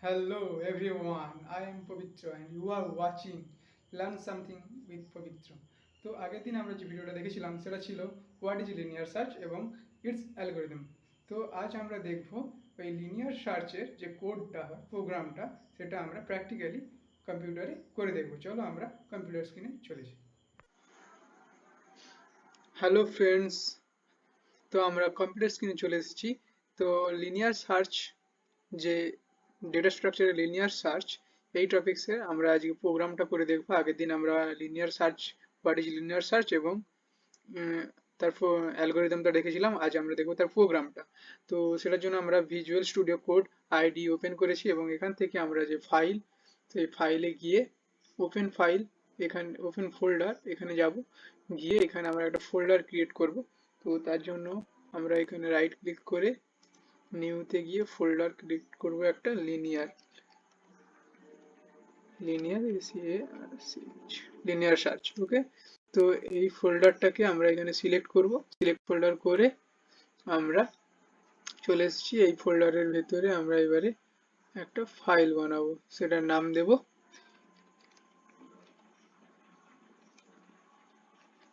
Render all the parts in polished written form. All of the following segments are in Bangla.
Hello everyone, I am Pabitra and you are watching Learn Something with Pabitra. তো আগের দিন আমরা যে ভিডিওটা দেখেছিলাম সেটা ছিল হোয়াট ইজ লিনিয়ার সার্চ এবং ইটস অ্যালগোরিদম। তো আজ আমরা দেখব ওই লিনিয়ার সার্চের যে কোডটা হয় প্রোগ্রামটা সেটা আমরা প্র্যাকটিক্যালি কম্পিউটারে করে দেখব। চলো আমরা কম্পিউটার স্ক্রিনে চলে যাই। হ্যালো ফ্রেন্ডস, তো আমরা কম্পিউটার স্ক্রিনে চলে এসেছি। তো লিনিয়ার সার্চ যে ডেটা স্ট্রাকচারে লিনিয়ার সার্চ এই টপিক্সে আমরা আজকে প্রোগ্রামটা করে দেখব। আগের দিন আমরা linear search what is linear search এবং তারপর অ্যালগোরিদমটা দেখেছিলাম। আজ আমরা দেখব তার প্রোগ্রামটা। তো সেটার জন্য আমরা visual studio code ID open করেছি এবং এখান থেকে আমরা যে ফাইল, সেই ফাইলে গিয়ে ওপেন ফাইল, এখানে ওপেন ফোল্ডার এখানে যাব, গিয়ে এখানে আমরা একটা ফোল্ডার ক্রিয়েট করব। তো তার জন্য আমরা এখানে রাইট ক্লিক করে নিউতে গিয়ে ফোল্ডার ক্রিয়েট করব একটা লিনিয়ার সার্চ। ওকে, তো এই ফোল্ডারটাকে আমরা এখানে সিলেক্ট করব। সিলেক্ট ফোল্ডার করে আমরা চলে এসেছি। এই ফোল্ডারের ভেতরে আমরা এবারে একটা ফাইল বানাবো, সেটার নাম দেব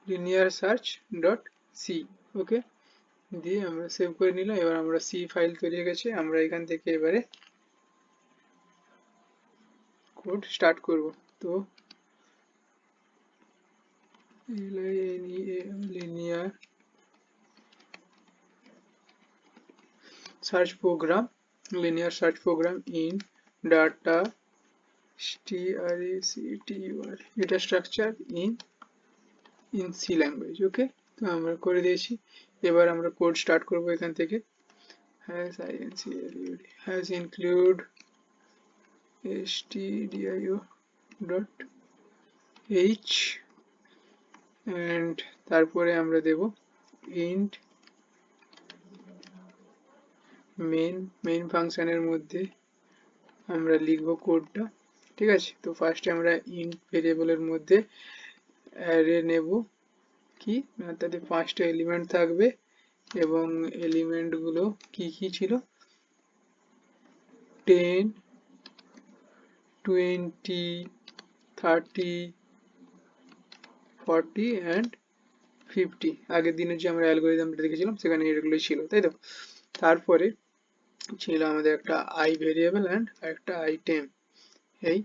লিনিয়ার সার্চ ডট সি। ওকে, দিয়ে আমরা সেভ করে নিলাম। এবার আমরা সি ফাইল তৈরি হয়ে গেছে। আমরা এখান থেকে এবারে কোড স্টার্ট করব। তো linear search program linear search program in data data structure in C language. ওকে, তো আমরা করে দিয়েছি। এবার আমরা কোড স্টার্ট করব এখান থেকে। has include stdio.h and তারপরে আমরা দেব int মেইন ফাংশনের মধ্যে আমরা লিখব কোডটা। ঠিক আছে, তো ফার্স্টে আমরা ইন্ট ভেরিয়েবলের মধ্যে অ্যারে নেব, কি তাতে 5টা এলিমেন্ট থাকবে এবং এলিমেন্টগুলো কি কি ছিল 10 20 30 40 অ্যান্ড 50। আগের দিনে যে আমরা অ্যালগোরিদমটা দেখেছিলাম সেখানে এগুলোই ছিল, তাই তো। তারপরে ছিল আমাদের একটা আই ভেরিয়েবল অ্যান্ড একটা আইটেম। এই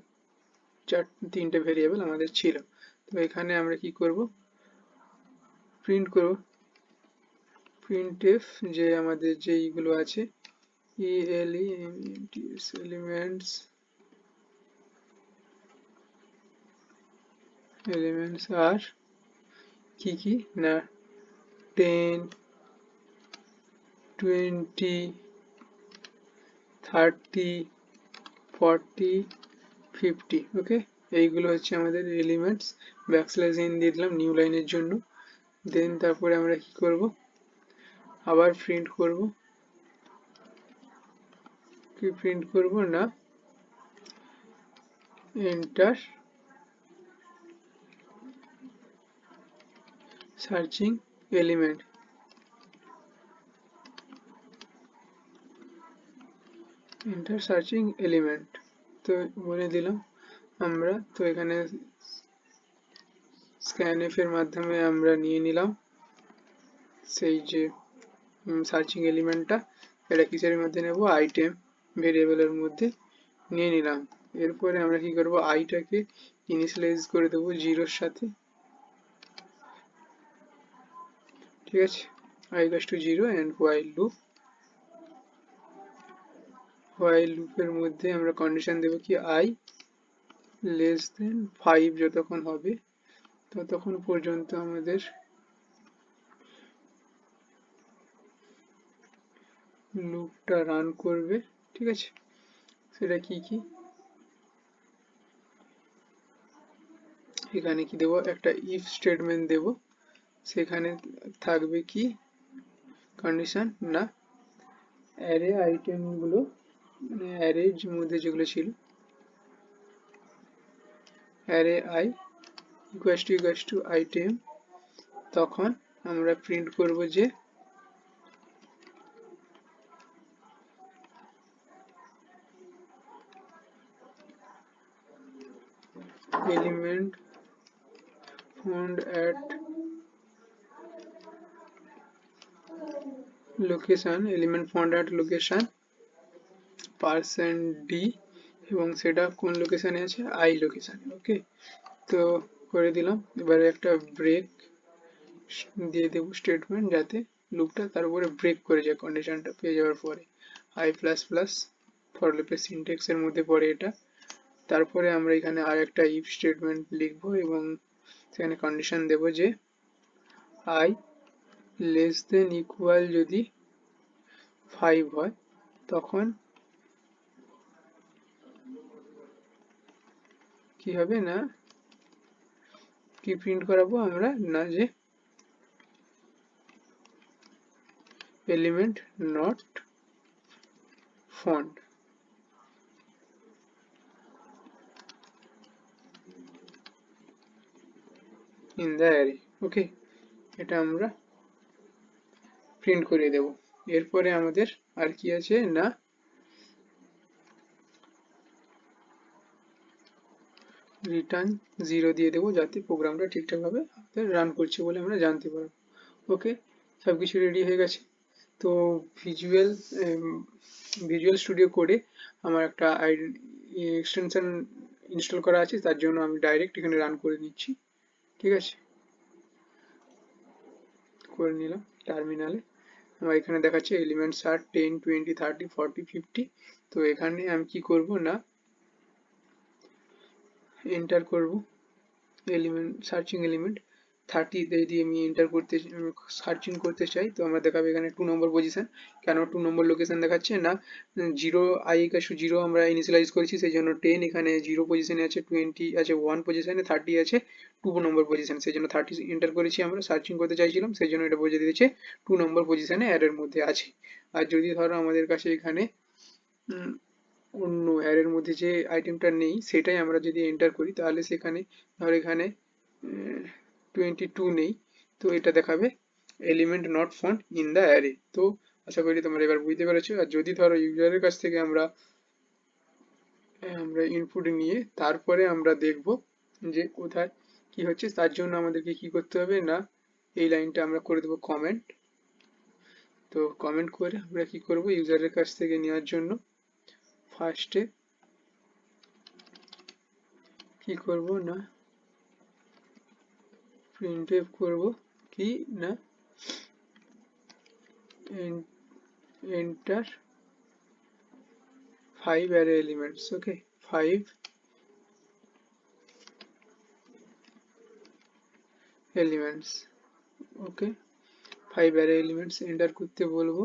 তিনটে ভেরিয়েবল আমাদের ছিল। তো এখানে আমরা কি করব, প্রিন্ট করব printf যে আমাদের যেইগুলো আছে elements আর কি কি না 10 20 30 40 50। ওকে, এইগুলো হচ্ছে আমাদের এলিমেন্টস। ব্যাকস্ল্যাশ n দিয়ে দিলাম নিউ লাইনের জন্য। দেন তারপরে আমরা কি করব, আবার প্রিন্ট করব, কি প্রিন্ট করব না enter searching element, enter searching element. তো বলে দিলাম আমরা। তো এখানে স্ক্যানএফ এর মাধ্যমে আমরা নিয়ে নিলাম সেই যে সার্চিং এলিমেন্টটা। এটা কিসের মধ্যে নেব, আইটেম ভেরিয়েবলের মধ্যে নিয়ে নিলাম। এরপরে আমরা কি করব, আইটাকে ইনিশিয়ালাইজ করে দেবো 0-র সাথে। ঠিক আছে, i equals to 0 and while লুপের মধ্যে আমরা কন্ডিশন দেব কি i লেস দেন 5 যতক্ষণ হবে ততক্ষণ পর্যন্ত আমাদের লুপটা রান করবে। ঠিক আছে, সেটা কি কি এখানে কি দেব, একটা ইফ স্টেটমেন্ট দেব। সেখানে থাকবে কি কন্ডিশন না অ্যারে আইটেমগুলো, মানে অ্যারের মধ্যে যেগুলো ছিল array I equals to item, তখন আমরা প্রিন্ট করব যে element found at location %d এবং সেটা কোন লোকেশনে আছে, i লোকেশনে। ওকে, তো করে দিলাম। এবারে একটা ব্রেক দিয়ে দেবো স্টেটমেন্ট, যাতে লুপটা তার উপরে ব্রেক করে যায় কন্ডিশনটা পেয়ে যাওয়ার পরে। i প্লাস প্লাস ফর লুপের সিনট্যাক্স এর মধ্যে পড়ে এটা। তারপরে আমরা এখানে আর একটা ইফ স্টেটমেন্ট লিখবো এবং সেখানে কন্ডিশন দেব যে i লেস দেন ইকুয়াল যদি 5 হয়, তখন কি হবে না, কি প্রিন্ট করাবো আমরা, না যে element not found in the array. Okay, এটা আমরা প্রিন্ট করে দেব। এরপরে আমাদের আর কি আছে না, রিটার্ন 0 দিয়ে দেবো, যাতে প্রোগ্রামটা ঠিকঠাকভাবে রান করছে বলে আমরা জানতে পারবো। ওকে, সবকিছু রেডি হয়ে গেছে। তো ভিজুয়াল স্টুডিও কোডে আমার একটা এক্সটেনশন ইনস্টল করা আছে, তার জন্য আমি ডাইরেক্ট এখানে রান করে নিচ্ছি। ঠিক আছে, করে নিলাম টার্মিনালে। আমার এখানে দেখাচ্ছে এলিমেন্টস আর 10, 20, 30, 40, 50। তো এখানে আমি কি করব না, এন্টার করব এলিমেন্ট, সার্চিং এলিমেন্ট 30 যদি আমি এন্টার করতে সার্চিং করতে চাই, তো আমরা দেখাবে এখানে 2 নম্বর পজিশন। কেন 2 নম্বর লোকেশন দেখাচ্ছে না, 0 i = 0 আমরা ইনিশিয়ালাইজ করেছি, সেই জন্য 10 এখানে 0 পজিশনে আছে, 20 আছে 1 পজিশনে, 30 আছে 2 নম্বর পজিশন, সেই জন্য 30 এন্টার করেছি। আমরা সার্চিং করতে চাইছিলাম, সেই জন্য এটা বুঝিয়ে দিয়েছে 2 নম্বর পজিশনে অ্যারের মধ্যে আছে। আর যদি ধরো আমাদের কাছে এখানে অন্য অ্যারের মধ্যে যে আইটেমটা নেই, সেটাই আমরা যদি এন্টার করি, তাহলে সেখানে ধর এখানে 22 নেই, তো এটা দেখাবে element not found in the array. তো আশা করি তোমরা এবার বুঝতে পেরেছো। আর যদি ধরো ইউজারের কাছ থেকে আমরা ইনপুট নিয়ে তারপরে আমরা দেখব যে কোথায় কি হচ্ছে, তার জন্য আমাদেরকে কি করতে হবে না, এই লাইনটা আমরা করে দেবো কমেন্ট। তো কমেন্ট করে আমরা কি করব, ইউজারের কাছ থেকে নেওয়ার জন্য ফার্স্টে কি করব না, প্রিন্টএফ করব কি না, enter 5 array elements. Okay, 5 elements. Okay, 5 array elements enter করতে বলবো।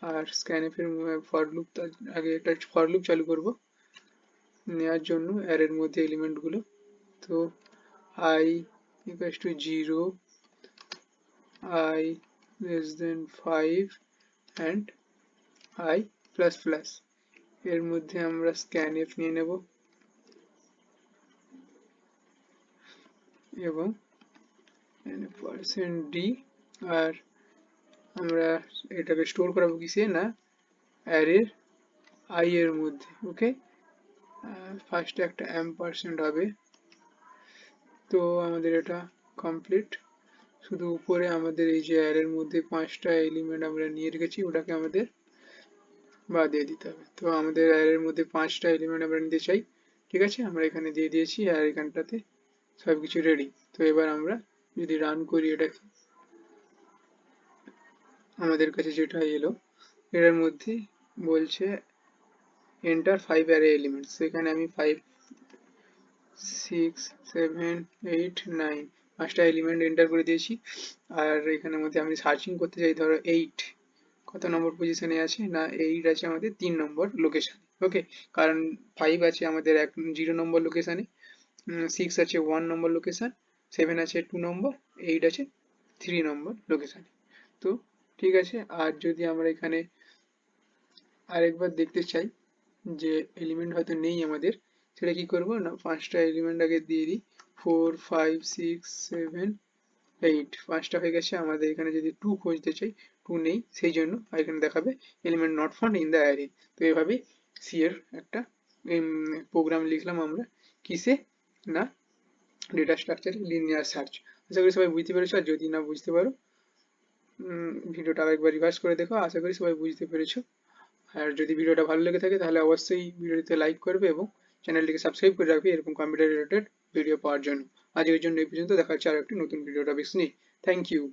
আর scanf এর ফর লুপ, তার আগে একটা ফর লুপ চালু করব নেওয়ার জন্য অ্যারের মধ্যে এলিমেন্ট গুলো। তো i equals to 0, i less than 5 and i plus plus। এর মধ্যে আমরা scanf নিয়ে নেব এবং %d, আর আমরা এটাকে স্টোর করাবো কিসে না, অ্যারের i এর মধ্যে। ওকে, ফার্স্টে একটা ampersand হবে। তো আমাদের এটা কমপ্লিট। শুধু উপরে আমাদের এই যে অ্যারের মধ্যে 5টা এলিমেন্ট আমরা নিয়ে রেখেছি, ওটাকে আমাদের বাদ দিয়ে দিতে হবে। তো আমাদের অ্যারের মধ্যে 5টা এলিমেন্ট আমরা নিতে চাই। ঠিক আছে, আমরা এখানে দিয়ে দিয়েছি, আর এখানটাতে সবকিছু রেডি। তো এবার আমরা যদি রান করি এটাকে, আমাদের কাছে যেটা এলো, এটার মধ্যে বলছে এন্টার 5 অ্যারে এলিমেন্টস। এখানে আমি 5, 6, 7, 8, 9 5টা এলিমেন্ট এন্টার করে দিয়েছি। আর এখানের মধ্যে আমি সার্চিং করতে চাই, ধরো 8 কত নম্বর পজিশনে আছে না, 8 আছে আমাদের 3 নম্বর লোকেশনে। ওকে, কারণ 5 আছে আমাদের 0 নম্বর লোকেশনে, 6 আছে 1 নম্বর লোকেশন, 7 আছে 2 নম্বর, 8 আছে 3 নম্বর লোকেশনে। তো ঠিক আছে, আর যদি আমরা এখানে আরেকবার দেখতে চাই যে এলিমেন্ট হয়তো নেই আমাদের, সেটা কি করব না, 5টা এলিমেন্ট আগে দিয়ে দিই, 4, 5, 6, 7, 8 5টা হয়ে গেছে। আমাদের এখানে যদি 2 খুঁজতে চাই, 2 নেই, সেই জন্য এখানে দেখাবে element not found in the array. তো এভাবে সি এর একটা প্রোগ্রাম লিখলাম আমরা কিসে, না ডেটা স্ট্রাকচার লিনিয়ার সার্চ। আশা করি সবাই বুঝতে পেরেছো, আর যদি না বুঝতে পারো ভিডিওটা আরেকবার রিভাইজ করে দেখো। আশা করি সবাই বুঝতে পেরেছো। আর যদি ভিডিওটা ভালো লেগে থাকে তাহলে অবশ্যই ভিডিওতে লাইক করবে এবং চ্যানেলটিকে সাবস্ক্রাইব করে রাখবে এরকম কম্পিউটার রিলেটেড ভিডিও পাওয়ার জন্য। আজকের জন্য এই পর্যন্ত, দেখা হচ্ছে আর একটি নতুন ভিডিও টপিকস নিয়ে। Thank you.